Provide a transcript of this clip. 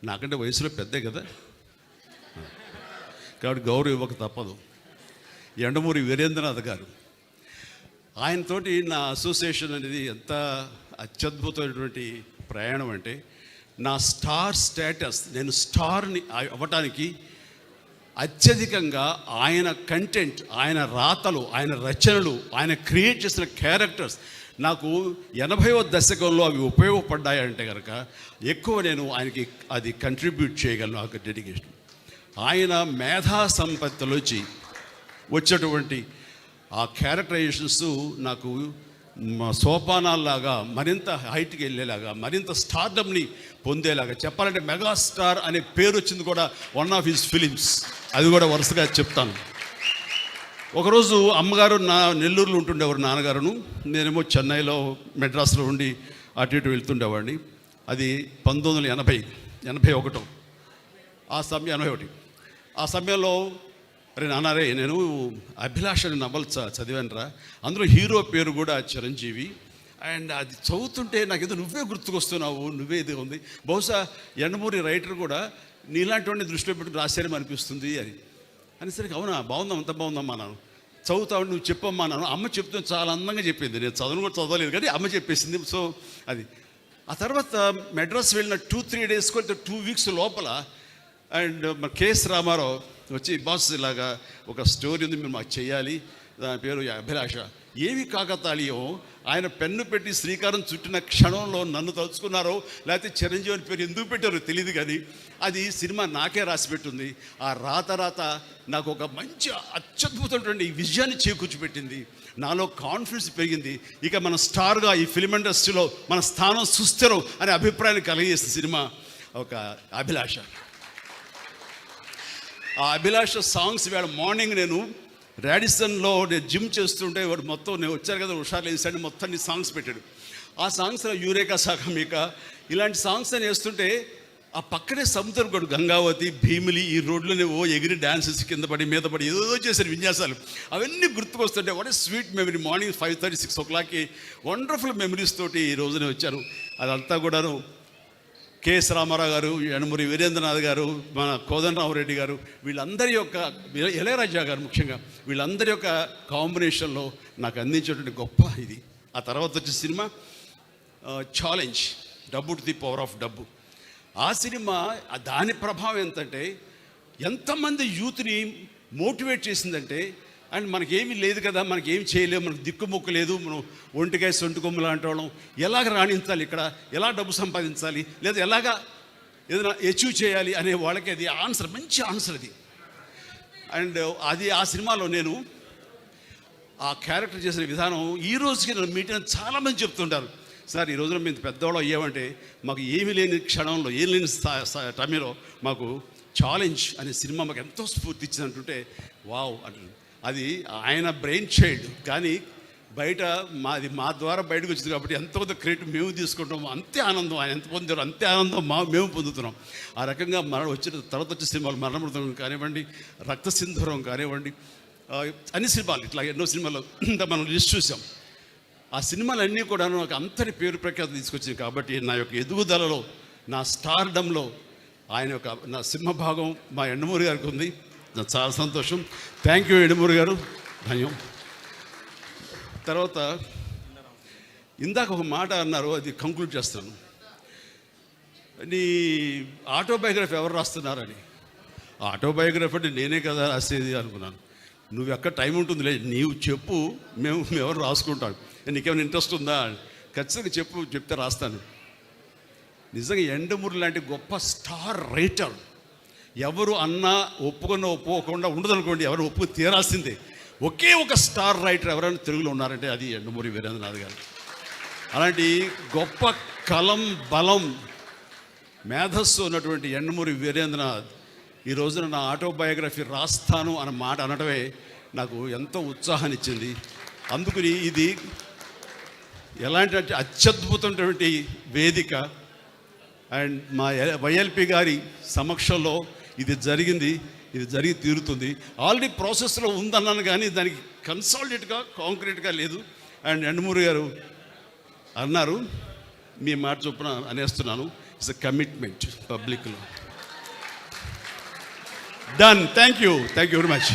నాకంటే వయసులో పెద్దే కదా, కాబట్టి గౌరవం ఇవ్వక తప్పదు. యండమూరి వీరేంద్రనాథ్ గారు, ఆయనతోటి నా అసోసియేషన్ అనేది ఎంత అత్యద్భుతమైనటువంటి ప్రయాణం అంటే, నా స్టార్ స్టేటస్, నేను స్టార్ని అవ్వటానికి అత్యధికంగా ఆయన కంటెంట్, ఆయన రాతలు, ఆయన రచనలు, ఆయన క్రియేట్ చేసిన క్యారెక్టర్స్ నాకు 80వ దశకంలో అవి ఉపయోగపడ్డాయంటే కనుక ఎక్కువ నేను ఆయనకి అది కంట్రిబ్యూట్ చేయగలను. ఆ డెడికేషన్, ఆయన మేధా సంపత్తిలోంచి వచ్చేటువంటి ఆ క్యారెక్టరైజేషన్స్ నాకు సోపానాల్లాగా మరింత హైట్కి వెళ్ళేలాగా, మరింత స్టార్డమ్ని పొందేలాగా, చెప్పాలంటే మెగాస్టార్ అనే పేరు వచ్చింది కూడా వన్ ఆఫ్ హిస్ ఫిలిమ్స్. అది కూడా వరుసగా చెప్తాను. ఒకరోజు అమ్మగారు నెల్లూరులో ఉంటుండేవారు, నాన్నగారును, నేనేమో చెన్నైలో మెడ్రాస్లో ఉండి అటు ఇటు వెళ్తుండేవాడిని. అది 1981 ఆ సమయం, 81 ఆ సమయంలో, అరే నాన్నారే నేను అభిలాష అనే నవల చదివానురా, అందులో హీరో పేరు కూడా చిరంజీవి, అండ్ అది చదువుతుంటే నాకు ఏదో నువ్వే గుర్తుకొస్తున్నావు, నువ్వే ఇది ఉంది, బహుశా యండమూరి రైటర్ కూడా నీలాంటి వాడిని దృష్టిలో పెట్టుకుని రాశారని అనిపిస్తుంది అని అనేసరికి, అవునా బాగుందాం, అంత బాగుందమ్మా, నాను చదువుతావు, నువ్వు చెప్పమ్మా నాను. అమ్మ చెప్తే చాలా అందంగా చెప్పింది, నేను చదువు కూడా చదవలేదు కానీ అమ్మ చెప్పేసింది. సో అది ఆ తర్వాత మెడ్రాస్ వెళ్ళిన 2-3 డేస్కి 2 వీక్స్ లోపల అండ్ కెఎస్ రామారావు వచ్చి, బాస్ ఇలాగా ఒక స్టోరీ ఉంది, మీరు మాకు చేయాలి, దాని పేరు అభిలాష. ఏవి కాకతాళీయం, ఆయన పెన్ను పెట్టి శ్రీకారం చుట్టిన క్షణంలో నన్ను తలుచుకున్నారో లేకపోతే చిరంజీవి అని పేరు ఎందుకు పెట్టారో తెలియదు కానీ అది సినిమా నాకే రాసి పెట్టుంది. ఆ రాత నాకు ఒక మంచి అత్యద్భుతమైనటువంటి విజయాన్ని చేకూర్చిపెట్టింది, నాలో కాన్ఫిడెన్స్ పెరిగింది. ఇక మన స్టార్గా ఈ ఫిల్మ్ ఇండస్ట్రీలో మన స్థానం సుస్థిరం అనే అభిప్రాయాన్ని కలిగజేసిన సినిమా ఒక అభిలాష. ఆ అభిలాష సాంగ్స్ వేళ మార్నింగ్ నేను రాడిసన్లో నేను జిమ్ చేస్తుంటే వాడు మొత్తం, నేను వచ్చాను కదా హుషారు వేసాడు, మొత్తం నీ సాంగ్స్ పెట్టాడు. ఆ సాంగ్స్లో యూరేకా సాగమిక ఇలాంటి సాంగ్స్ అని వేస్తుంటే ఆ పక్కనే సముద్రం కూడా, గంగావతి, భీమిలి, ఈ రోడ్లోనే ఎగిరి డ్యాన్సెస్ కింద పడి మీద పడి ఏదో చేశారు విన్యాసాలు, అవన్నీ గుర్తుకొస్తుంటే what a sweet memory. Morning 5:30-6 o'clockకి వండర్ఫుల్ మెమరీస్ తోటి ఈ రోజునే వచ్చాను. అదంతా కూడాను కెఎస్ రామారావు గారు, యండమూరి వీరేంద్రనాథ్ గారు, మన కోదండరామరెడ్డి గారు, వీళ్ళందరి యొక్క, ఇళయరాజా గారు ముఖ్యంగా, వీళ్ళందరి యొక్క కాంబినేషన్లో నాకు అందించేటువంటి గొప్ప ఇది. ఆ తర్వాత వచ్చే సినిమా ఛాలెంజ్, డబ్బు టు ది పవర్ ఆఫ్ డబ్బు. ఆ సినిమా దాని ప్రభావం ఎంతంటే, ఎంతమంది యూత్ని మోటివేట్ చేసిందంటే, అండ్ మనకేమీ లేదు కదా, మనకేం చేయలేము, మనకు దిక్కుముక్కు లేదు, మనం ఒంటికాయ సొంటి కొమ్ము లాంటి వాళ్ళం, ఎలాగ రాణించాలి ఇక్కడ, ఎలా డబ్బు సంపాదించాలి, లేదా ఎలాగా ఏదైనా అచీవ్ చేయాలి అనే వాళ్ళకి అది ఆన్సర్, మంచి ఆన్సర్ అది. అండ్ అది ఆ సినిమాలో నేను ఆ క్యారెక్టర్ చేసిన విధానం ఈ రోజుకి నన్ను మీటింగ్ చాలామంది చెప్తుంటారు, సార్ ఈ రోజున మేము పెద్దవాళ్ళు అయ్యామంటే మాకు ఏమీ లేని క్షణంలో, ఏం లేని టైంలో మాకు ఛాలెంజ్ అనే సినిమా మాకు ఎంతో స్ఫూర్తి ఇచ్చింది అంటుంటే వావ్ అంటున్నాను. అది ఆయన బ్రెయిన్ చైల్డ్, కానీ బయట మా ద్వారా బయటకు వచ్చింది కాబట్టి ఎంతో క్రెడిట్ మేము తీసుకుంటాం. అంతే ఆనందం ఆయన ఎంత పొందారో అంతే ఆనందం మేము పొందుతున్నాం. ఆ రకంగా వచ్చిన తర్వాత వచ్చే సినిమాలు మరణమృతం కానివ్వండి, రక్తసింధూరం కానివ్వండి, అన్ని సినిమాలు ఇట్లా ఎన్నో సినిమాలు మనం లిస్ట్ చూసాం. ఆ సినిమాలన్నీ కూడా నాకు అంతటి పేరు ప్రఖ్యాతి తీసుకొచ్చింది. కాబట్టి నా యొక్క ఎదుగుదలలో, నా స్టార్డంలో ఆయన యొక్క నా సింహభాగం మా యండమూరి గారికి ఉంది. నాకు చాలా సంతోషం. థ్యాంక్ యూ యండమూరి గారు, ధన్యం. తర్వాత ఇందాక ఒక మాట అన్నారు, అది కంక్లూడ్ చేస్తాను. నీ ఆటోబయోగ్రఫీ ఎవరు రాస్తున్నారని. ఆటోబయోగ్రఫీ అంటే నేనే కదా రాసేది అనుకున్నాను. నువ్వు ఎక్కడ టైం ఉంటుందిలే, నీవు చెప్పు, మేము ఎవరు రాసుకుంటాం, నీకేమైనా ఇంట్రెస్ట్ ఉందా, ఖచ్చితంగా చెప్తే రాస్తాను. నిజంగా యండమూరి లాంటి గొప్ప స్టార్ రైటర్ ఎవరు అన్నా ఒప్పుకోకుండా ఉండదనుకోండి, ఎవరు ఒప్పుకు తీరాల్సిందే. ఒకే ఒక స్టార్ రైటర్ ఎవరైనా తెలుగులో ఉన్నారంటే అది యండమూరి వీరేంద్రనాథ్ గారు. అలాంటి గొప్ప కలం, బలం, మేధస్సు ఉన్నటువంటి యండమూరి వీరేంద్రనాథ్ ఈ రోజున నా ఆటోబయోగ్రఫీ రాస్తాను అన్న మాట అనడమే నాకు ఎంతో ఉత్సాహాన్ని ఇచ్చింది. అందుకని ఇది ఎలాంటి అత్యద్భుతమైనటువంటి వేదిక. అండ్ మా వైఎల్పి గారి సమక్షంలో ఇది జరిగింది, ఇది జరిగి తీరుతుంది. ఆల్రెడీ ప్రాసెస్లో ఉందన్నాను కానీ దానికి కన్సాలిడేట్గా, కాంక్రీట్గా లేదు. అండ్ యండమూరి గారు అన్నారు, మీ మాట చొప్పున అనేస్తున్నాను, ఇట్స్ అ కమిట్మెంట్ పబ్లిక్లో. Done. Thank you very much.